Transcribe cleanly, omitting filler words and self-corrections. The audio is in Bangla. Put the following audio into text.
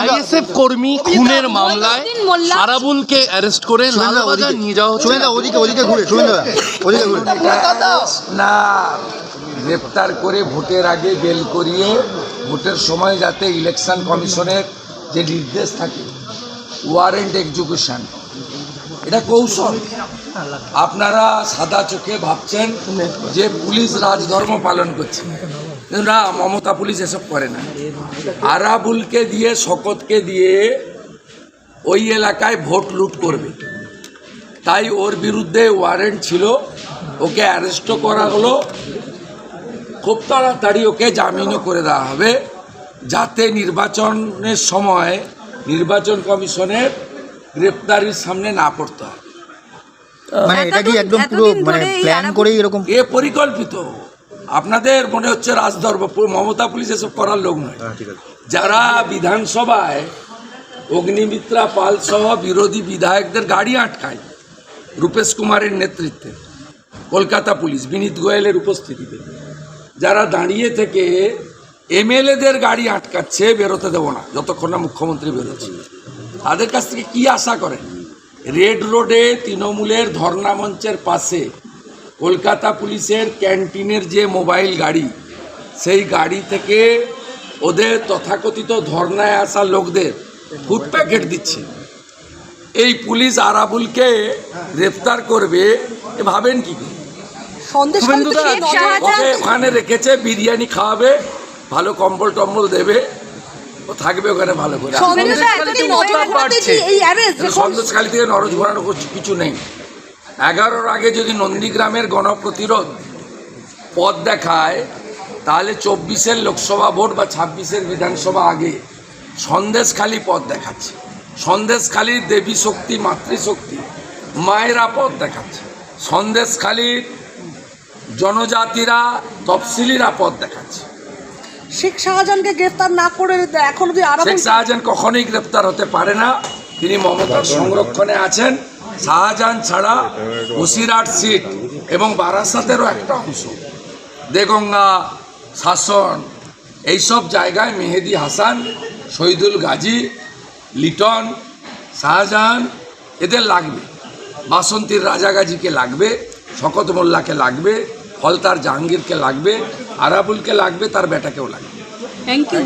আইএসএফ কর্মী খুনের মামলায় আরাবুলকে অ্যারেস্ট করে লালবাজার নিয়ে যাওয়া হচ্ছে। না, গ্রেপ্তার করে ভোটের আগে বেল করিয়ে ভোটের সময় যাতে ইলেকশন কমিশনের যে নির্দেশ থাকে ওয়ারেন্ট এক্সিকিউশন, এটা কৌশল। আপনারা সাদা চোখে ভাবছেন যে পুলিশ রাজধর্ম পালন করছে, না, মমতা পুলিশ এসব করে না। আরাবুলকে দিয়ে, শকতকে দিয়ে ওই এলাকায় ভোট লুট করবে, তাই ওর বিরুদ্ধে ওয়ারেন্ট ছিল, ওকে অ্যারেস্টও করা হলো, খুব তাড়াতাড়ি ওকে জামিনও করে দেওয়া হবে, যাতে নির্বাচনের সময় নির্বাচন কমিশনের গ্রেপ্তারির সামনে না পড়তে হয়। মানে এটা কি একদম পুরো মানে প্ল্যান করেই এরকম এ পরিকল্পিত? আপনাদের মনে হচ্ছে রাজধর্ম, মমতা পুলিশ এসব করার লোক নয়। যারা বিধানসভায় অগ্নিমিত্রা পাল সহ বিরোধী বিধায়কদের গাড়ি আটকায় রূপেশ কুমারের নেতৃত্বে, কলকাতা পুলিশ বিনীত গোয়েলের উপস্থিতিতে, যারা দাঁড়িয়ে থেকে এমএলএদের গাড়ি আটকাচ্ছে, বেরোতে দেবো না যতক্ষণ না মুখ্যমন্ত্রী বেরোচ্ছে, তাদের কাছ থেকে কি আশা করেন? রেড রোডে তৃণমূলের ধর্ণা মঞ্চের পাশে কলকাতা পুলিশের ক্যান্টিনের যে মোবাইল গাড়ি, সেই গাড়ি থেকে ওদের তথাকথিত ধর্নায় আসা লোকদের ফুড প্যাকেট দিচ্ছে। এই পুলিশ আরাবুলকে গ্রেফতার করবে, এ ভাবেন কি? ওকে ওখানে রেখেছে, বিরিয়ানি খাওয়াবে, ভালো কম্বল টম্বল দেবে, ও থাকবে ওখানে ভালো করে। সন্দেশখালী থেকে নরজ ঘোরানো কিছু নেই। 11-র আগে যদি নন্দীগ্রামের গণপ্রতিরোধ পথ দেখায়, তাহলে 24-এর লোকসভা ভোট বা 26-এর বিধানসভা আগে সন্দেশখালী পথ দেখাচ্ছে। সন্দেশখালীর দেবী শক্তি, মাতৃশক্তি, মায়েরা পথ দেখাচ্ছে। সন্দেশখালীর জনজাতিরা, তফসিলিরা পথ দেখাচ্ছে। শেখ শাহজাহানকে গ্রেফতার না করে এখন শেখ শাহজাহান কখনোই গ্রেপ্তার হতে পারে না, তিনি মমতার সংরক্ষণে আছেন। শাহজাহান ছাড়া বসিরহাট সিট এবং বারাসাতেরও একটা অংশ, দেগঙ্গা, শাসন, এইসব জায়গায় মেহেদি হাসান, শহীদুল গাজী, লিটন, শাহজাহান এদের লাগবে। বাসন্তীর রাজা গাজীকে লাগবে, শকত মোল্লাকে লাগবে, হলতার জাহাঙ্গীরকে লাগবে, আরাবুলকে লাগবে, তার বেটাকেও লাগবে। Thank you.